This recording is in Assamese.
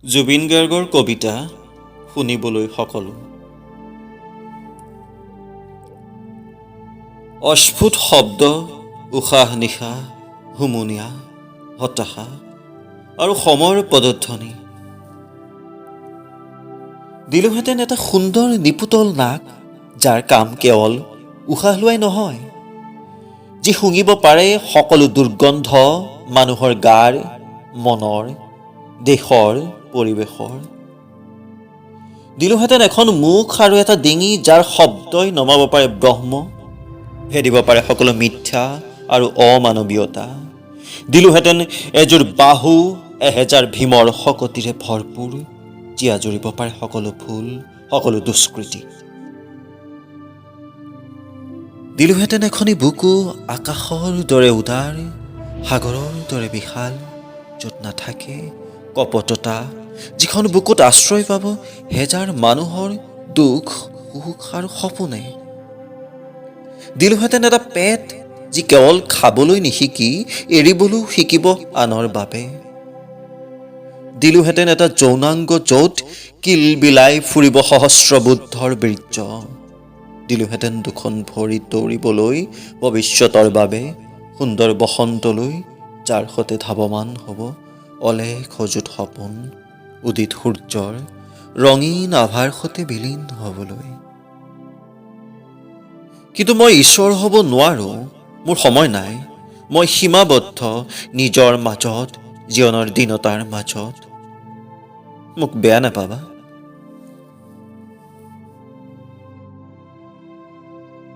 জুবিন গাৰ্গৰ কবিতা শুনিবলৈ সকলো। অস্ফুট শব্দ, উশাহ নিশাহ, হুমুনিয়া, হতাশা আৰু সময়ৰ পদধ্বনি। দিলোহেঁতেন এটা সুন্দৰ নিপুতল নাক, যাৰ কাম কেৱল উশাহ লোৱাই নহয়, যি শুঙিব পাৰে সকলো দুৰ্গন্ধ মানুহৰ গাৰ, মনৰ, দেশৰ, পৰিৱেশৰ। দিলোহেঁতেন এখন মুখ আৰু এটা ডিঙি, যাৰ শব্দই নমাব পাৰে ব্ৰহ্ম, ভেদিব পাৰে সকলো মিথ্যা আৰু অমানৱীয়তা। দিলোহেঁতেন এযোৰ বাহু, এহেজাৰ ভীমৰ শকতিৰে ভৰপূৰ, যি আজৰিব পাৰে সকলো ভুল, সকলো দুষ্কৃতি। দিলোহেঁতেন এখনি বুকু, আকাশৰ দৰে উদাৰ, সাগৰৰ দৰে বিশাল, য'ত নাথাকে কপটতা, যিখন বুকুত আশ্ৰয় পাব হেজাৰ মানুহৰ দুখ, সুখ আৰু সপোনে। দিলোহেঁতেন এটা পেট, যি কেৱল খাবলৈ নিশিকি এৰিবলৈও শিকিব আনৰ বাবে। দিলোহেঁতেন এটা যৌনাংগ, য'ত কিলবিলাই ফুৰিব সহস্ৰ বুদ্ধৰ বীৰ্য। দিলোহেঁতেন দুখন ভৰিত দৌৰিবলৈ ভৱিষ্যতৰ বাবে, সুন্দৰ বসন্তলৈ, যাৰ সতে ধাৱমান হ'ব অলেখ অযুত সপোন, উদিত সূৰ্যৰ ৰঙীন আভাৰ সতে বিলীন হ'বলৈ। কিন্তু মই ঈশ্বৰ হ'ব নোৱাৰোঁ, মোৰ সময় নাই, মই সীমাবদ্ধ নিজৰ মাজত, জীৱনৰ দীনতাৰ মাজত। মোক বেয়া নাপাবা,